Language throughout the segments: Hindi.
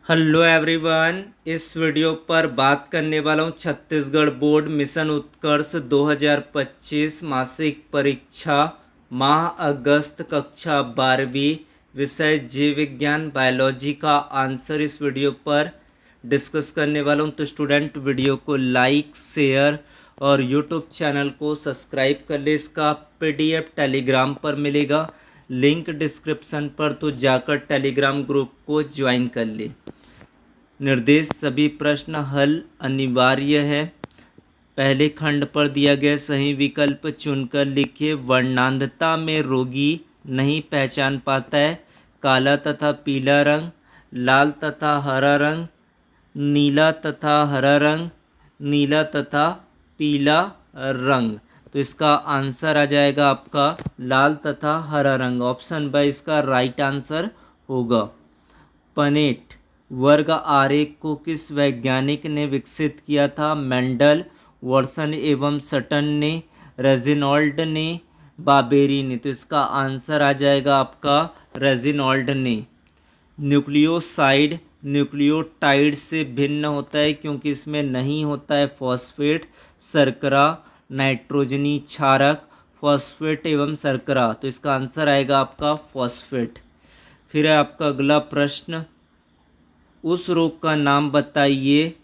Hello everyone. इस वीडियो पर बात करने वाला हूँ छत्तीसगढ़ बोर्ड मिशन उत्कर्ष 2025 मासिक परीक्षा माह अगस्त कक्षा 12वीं विषय जीव विज्ञान बायोलॉजी का आंसर इस वीडियो पर डिस्कस करने वाला हूँ। तो स्टूडेंट वीडियो को लाइक शेयर और यूट्यूब चैनल को सब्सक्राइब कर ले। इसका पीडीएफ टेलीग्राम पर मिलेगा, लिंक डिस्क्रिप्शन पर, तो जाकर टेलीग्राम ग्रुप को ज्वाइन कर ले। निर्देश सभी प्रश्न हल अनिवार्य है। पहले खंड पर दिया गया सही विकल्प चुनकर लिखिए। वर्णांधता में रोगी नहीं पहचान पाता है काला तथा पीला रंग, लाल तथा हरा रंग, नीला तथा हरा रंग, नीला तथा पीला रंग। तो इसका आंसर आ जाएगा आपका लाल तथा हरा रंग। ऑप्शन बाई इसका राइट आंसर होगा। पनेट वर्ग आरेख को किस वैज्ञानिक ने विकसित किया था? मेंडल, वॉटसन एवं सटन ने, रेजिनॉल्ड ने, बाबेरी ने। तो इसका आंसर आ जाएगा आपका रेजिनॉल्ड ने। न्यूक्लियोसाइड न्यूक्लियोटाइड से भिन्न होता है क्योंकि इसमें नहीं होता है फॉस्फेट, शर्करा, नाइट्रोजनी क्षारक, फॉस्फेट एवं शर्करा। तो इसका आंसर आएगा आपका फॉस्फेट। फिर है आपका अगला प्रश्न, उस रोग का नाम बताइए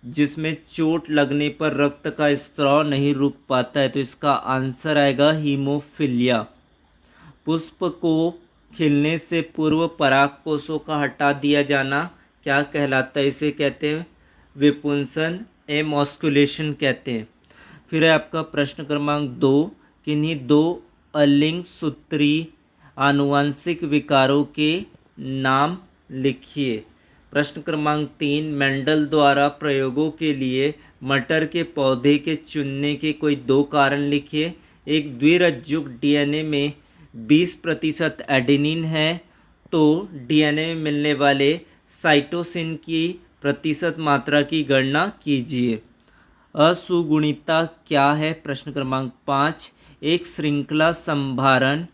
जिसमें चोट लगने पर रक्त का स्त्राव नहीं रुक पाता है। तो इसका आंसर आएगा हीमोफीलिया। पुष्प को खिलने से पूर्व पराग कोषों का हटा दिया जाना क्या कहलाता है? इसे कहते हैं विपुंसन, एमॉस्कुलेशन कहते हैं। फिर है आपका प्रश्न क्रमांक 2, किन्हीं दो अलिंग सूत्री आनुवंशिक विकारों के नाम लिखिए। प्रश्न क्रमांक 3, मेंडल द्वारा प्रयोगों के लिए मटर के पौधे के चुनने के कोई दो कारण लिखिए। एक द्विरज्जुक डीएनए में 20% एडेनिन है, तो डीएनए में मिलने वाले साइटोसिन की प्रतिशत मात्रा की गणना कीजिए। असुगुणिता क्या है? प्रश्न क्रमांक 5, एक श्रृंखला संभारण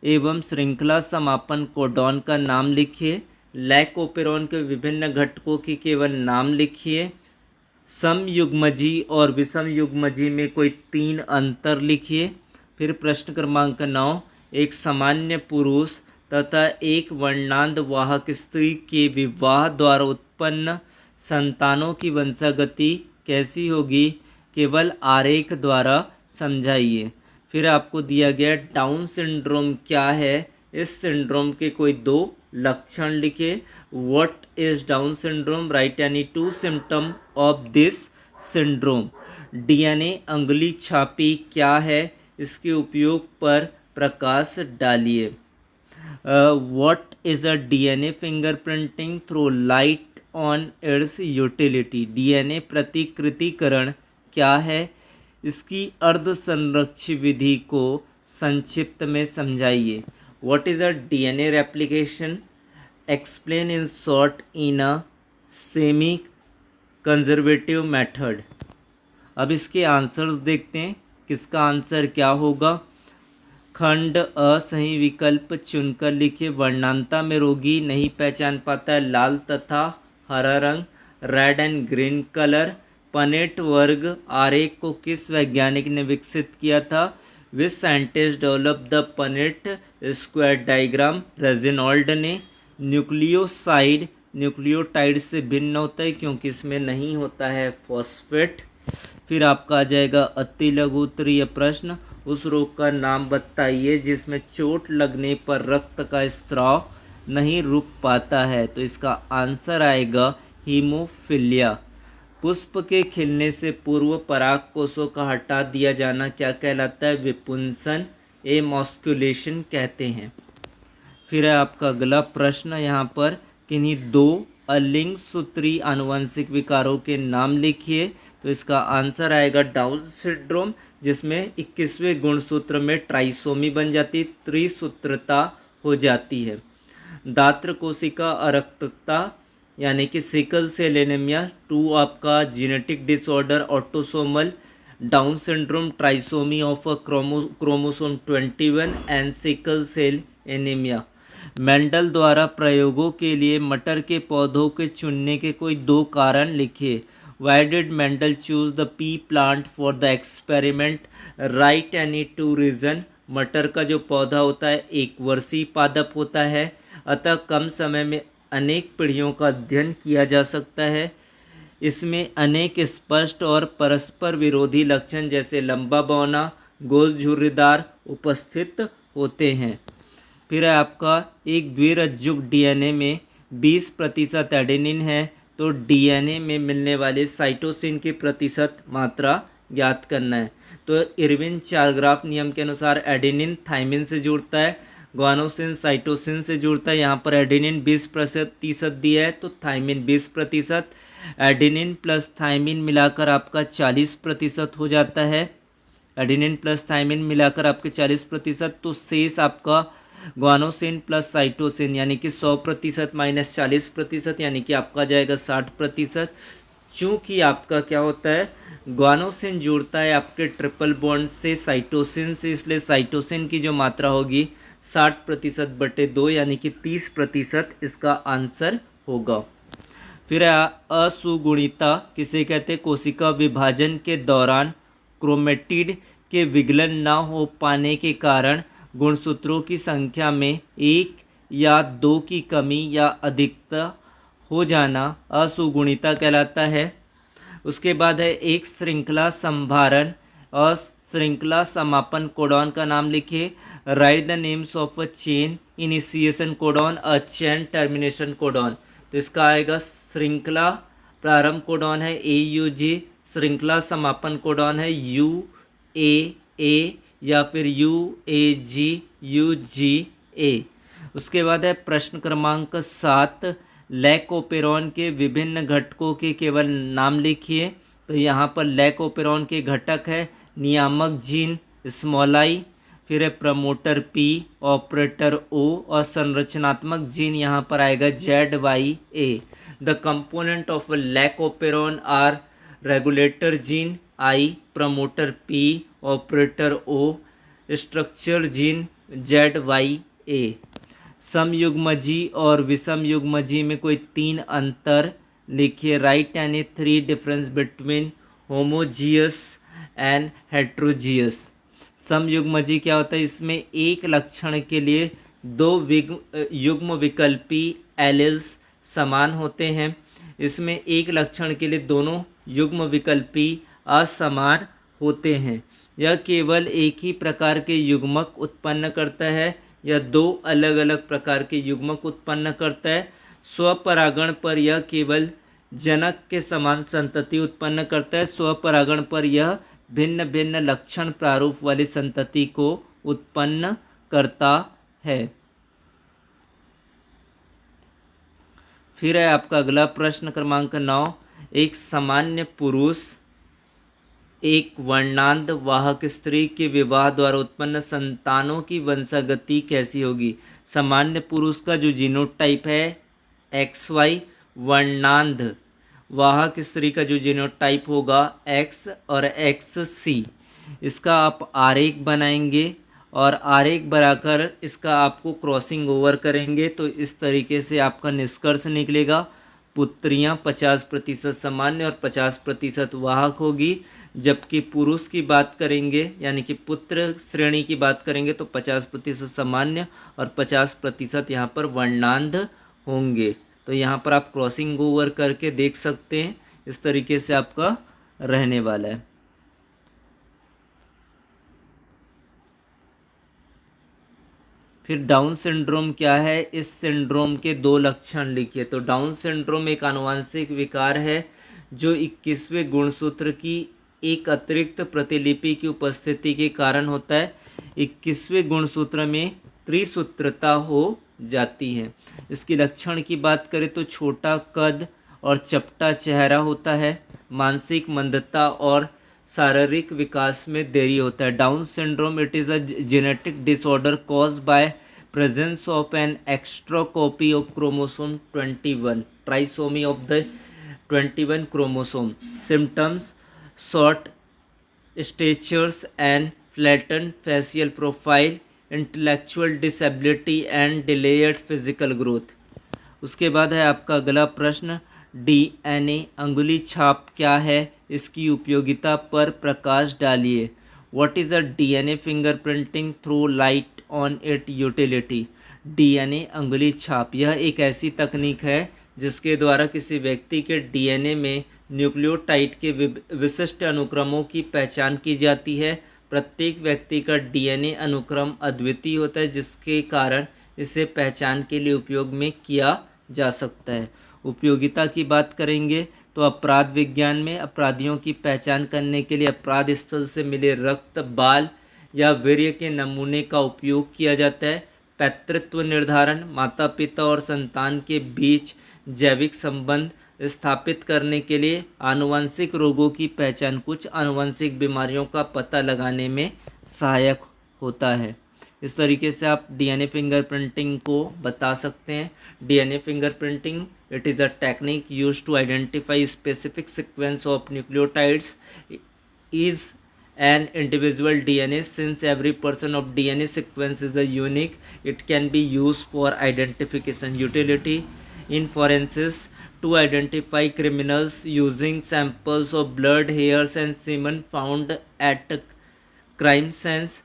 एवं श्रृंखला समापन कोडॉन का नाम लिखिए। लैकोपेरॉन के विभिन्न घटकों के केवल नाम लिखिए। समयुग्मजी और विषम युग्मजी में कोई 3 अंतर लिखिए। फिर प्रश्न क्रमांक 9, एक सामान्य पुरुष तथा एक वर्णांध वाहक स्त्री के विवाह द्वारा उत्पन्न संतानों की वंशागति कैसी होगी? केवल आरेख द्वारा समझाइए। फिर आपको दिया गया डाउन सिंड्रोम क्या है? इस सिंड्रोम के कोई 2 लक्षण लिखे। What is Down syndrome? Write any 2 symptom of this syndrome. DNA अंगुली छापी क्या है? इसके उपयोग पर प्रकाश डालिए। What is a DNA fingerprinting? Throw light on its utility. DNA प्रतिकृतिकरण क्या है? इसकी अर्धसंरक्षी विधि को संक्षिप्त में समझाइए। What is a DNA replication? Explain in short in a semi-conservative method. अब इसके आंसर्स देखते हैं, किसका आंसर क्या होगा। खंड अ सही विकल्प चुनकर लिखिए। वर्णांता में रोगी नहीं पहचान पाता है लाल तथा हरा रंग, red and green colour. Punnett वर्ग आरेख को किस वैज्ञानिक ने विकसित किया था? Which scientist develop the Punnett square diagram? Reginald ने। न्यूक्लियोसाइड न्यूक्लियोटाइड से भिन्न होता है क्योंकि इसमें नहीं होता है फॉस्फेट। फिर आपका आ जाएगा अति लघु उत्तरीय प्रश्न, उस रोग का नाम बताइए जिसमें चोट लगने पर रक्त का स्त्राव नहीं रुक पाता है। तो इसका आंसर आएगा हीमोफीलिया। पुष्प के खिलने से पूर्व पराग कोषों का हटा दिया जाना क्या कहलाता है? विपुंसन, एमॉस्कुलेशन कहते हैं। फिर है आपका अगला प्रश्न, यहाँ पर किन्हीं 2 अलिंग सूत्री आनुवंशिक विकारों के नाम लिखिए। तो इसका आंसर आएगा डाउन सिंड्रोम, जिसमें 21वें गुणसूत्र में ट्राइसोमी बन जाती, त्रिसूत्रता हो जाती है। दात्र कोशिका अरक्तता यानी कि सिकल सेल एनीमिया 2 आपका genetic disorder, autosomal Down syndrome, trisomy of chromosome 21 and sickle cell anaemia. Mendel द्वारा प्रयोगों के लिए मटर के पौधों के चुनने के कोई 2 कारण लिखिए। Why did Mendel choose the P plant for the experiment? Right any 2 reason. मटर का जो पौधा होता है एक वर्षीय पादप होता है, अतः कम समय में अनेक पीढ़ियों का अध्ययन किया जा सकता है। इसमें अनेक स्पष्ट और परस्पर विरोधी लक्षण जैसे लंबा बौना, गोल झुर्रीदार उपस्थित होते हैं। फिर है आपका एक द्विरज्जुक डीएनए में 20% एडेनिन है, तो डीएनए में मिलने वाले साइटोसिन की प्रतिशत मात्रा ज्ञात करना है। तो इरविन चारग्राफ नियम के अनुसार एडेनिन थाइमिन से जुड़ता है, ग्वानोसिन साइटोसिन से जुड़ता है। यहाँ पर एडेनिन 20% दिया है तो थाइमिन 20%। एडेनिन प्लस थाइमिन मिलाकर आपका 40% हो जाता है। एडेनिन प्लस थाइमिन मिलाकर आपके 40%, तो शेष आपका ग्वानोसिन प्लस साइटोसिन यानी कि 100% माइनस 40% यानी कि आपका जाएगा 60%। चूँकि आपका क्या होता है, ग्वानोसिन जुड़ता है आपके ट्रिपल बॉन्ड से साइटोसिन से, इसलिए साइटोसिन की जो मात्रा होगी 60%/2 यानी कि 30% इसका आंसर होगा। फिर असुगुणिता किसे कहते हैं? कोशिका विभाजन के दौरान क्रोमेटिड के विगलन न हो पाने के कारण गुणसूत्रों की संख्या में 1 या 2 की कमी या अधिकता हो जाना असुगुणिता कहलाता है। उसके बाद है एक श्रृंखला संभारण और श्रृंखला समापन कोडॉन का नाम लिखिए। Right the names of a chain initiation codon, a chain termination codon. तो इसका आएगा श्रृंखला प्रारंभ कोडॉन है AUG, श्रृंखला समापन कोडॉन है UAA या फिर UAG UGA। उसके बाद है प्रश्न क्रमांक 7, लैकोपेरॉन के विभिन्न घटकों के केवल नाम लिखिए। तो यहाँ पर लैकोपेरॉन के घटक है नियामक जीन स्मॉल आई, फिर है प्रमोटर P, ऑपरेटर O और संरचनात्मक जीन यहाँ पर आएगा ZYA। The component of lac operon are regulator gene I, promoter P, operator O, structure gene ZYA। समयुग्मजी और विषमयुग्मजी में कोई 3 अंतर लिखिए। Write any 3 difference between homozygous and heterozygous. समयुग्मजी क्या होता है? इसमें एक लक्षण के लिए 2 युग्म विकल्पी एलील्स समान होते हैं। इसमें एक लक्षण के लिए दोनों युग्म विकल्पी असमान होते हैं। यह केवल एक ही प्रकार के युग्मक उत्पन्न करता है या 2 अलग अलग प्रकार के युग्मक उत्पन्न करता है। स्वपरागण पर यह केवल जनक के समान संतति उत्पन्न करता है। स्वपरागण पर यह भिन्न भिन्न लक्षण प्रारूप वाली संतति को उत्पन्न करता है। फिर है आपका अगला प्रश्न क्रमांक 9, एक सामान्य पुरुष एक वर्णांध वाहक स्त्री के विवाह द्वारा उत्पन्न संतानों की वंशागति कैसी होगी? सामान्य पुरुष का जो जीनोटाइप है XY, वर्णांध वाहक स्त्री का जो जीनोटाइप होगा X और XC। इसका आप आरेख बनाएंगे और आरेख बनाकर इसका आपको क्रॉसिंग ओवर करेंगे तो इस तरीके से आपका निष्कर्ष निकलेगा। पुत्रियां 50% सामान्य और 50% वाहक होगी, जबकि पुरुष की बात करेंगे यानी कि पुत्र श्रेणी की बात करेंगे तो 50% सामान्य और 50% यहाँ पर वर्णांध होंगे। तो यहाँ पर आप क्रॉसिंग ओवर करके देख सकते हैं, इस तरीके से आपका रहने वाला है। फिर डाउन सिंड्रोम क्या है? इस सिंड्रोम के 2 लक्षण लिखिए। तो डाउन सिंड्रोम एक आनुवंशिक विकार है जो 21वें गुणसूत्र की एक अतिरिक्त प्रतिलिपि की उपस्थिति के कारण होता है। 21वें गुणसूत्र में त्रिसूत्रता हो जाती है। इसकी लक्षण की बात करें तो छोटा कद और चपटा चेहरा होता है, मानसिक मंदता और शारीरिक विकास में देरी होता है। Down syndrome it is a genetic disorder caused by presence of an extra copy of chromosome 21, trisomy of the 21 chromosome. Symptoms short statures and flatten facial profile, intellectual disability and delayed physical growth. उसके बाद है आपका अगला प्रश्न, डीएनए अंगुली छाप क्या है, इसकी उपयोगिता पर प्रकाश डालिए। What is a DNA fingerprinting through light on it utility. DNA अंगुली छाप यह एक ऐसी तकनीक है जिसके द्वारा किसी व्यक्ति के डीएनए में न्यूक्लियोटाइड के विशिष्ट अनुक्रमों की पहचान की जाती है। प्रत्येक व्यक्ति का डीएनए अनुक्रम अद्वितीय होता है, जिसके कारण इसे पहचान के लिए उपयोग में किया जा सकता है। उपयोगिता की बात करेंगे तो अपराध विज्ञान में अपराधियों की पहचान करने के लिए अपराध स्थल से मिले रक्त, बाल या वीर्य के नमूने का उपयोग किया जाता है। पैतृत्व निर्धारण, माता पिता और संतान के बीच जैविक संबंध स्थापित करने के लिए आनुवंशिक रोगों की पहचान कुछ आनुवंशिक बीमारियों का पता लगाने में सहायक होता है। इस तरीके से आप डीएनए फिंगरप्रिंटिंग को बता सकते हैं। DNA fingerprinting, it is a technique used to identify specific sequence of nucleotides is an individual DNA. Since every person of DNA sequence is a unique, it can be used for identification. Utility in forensics, to identify criminals using samples of blood, hairs and semen found at crime scenes.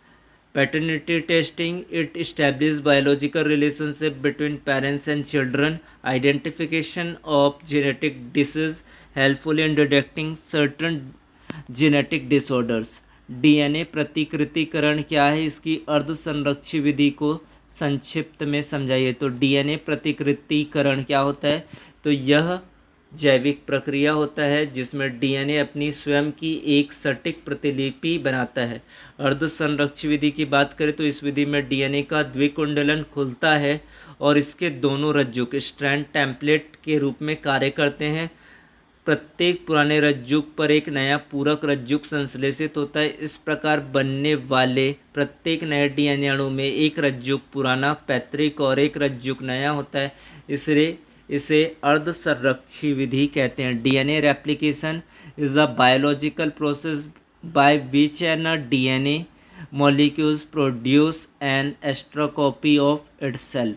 Paternity testing, it establishes biological relationship between parents and children. Identification of genetic disease, helpful in detecting certain genetic disorders. DNA प्रतिकृतिकरण क्या है, इसकी अर्धसंरक्षी विधि को संक्षिप्त में समझाइए। तो डीएनए प्रतिकृतिकरण क्या होता है, तो यह जैविक प्रक्रिया होता है जिसमें डीएनए अपनी स्वयं की एक सटीक प्रतिलिपि बनाता है। अर्धसंरक्षी विधि की बात करें तो इस विधि में डीएनए का द्विकुंडलन खुलता है और इसके दोनों रज्जुक स्ट्रैंड टेम्पलेट के रूप में कार्य करते हैं। प्रत्येक पुराने रज्जुक पर एक नया पूरक रज्जुक संश्लेषित होता है। इस प्रकार बनने वाले प्रत्येक नए डीएनए अणु में एक रज्जुक पुराना पैतृक और एक रज्जुक नया होता है, इसलिए इसे अर्धसंरक्षी विधि कहते हैं। DNA replication is a biological process by which N DNA molecules produce an extra copy of itself.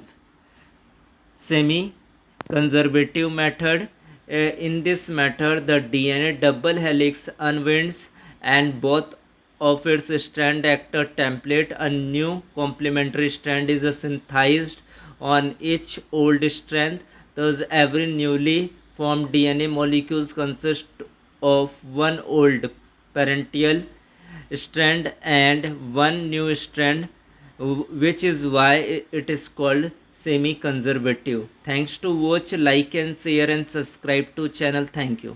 Semi-conservative method. In this method, the DNA double helix unwinds and both of its strand act a template. A new complementary strand is synthesized on each old strand. Thus, every newly formed DNA molecules consist of one old parental strand and one new strand, which is why it is called semi-conservative. Thanks to watch, like and share and subscribe to channel. Thank you.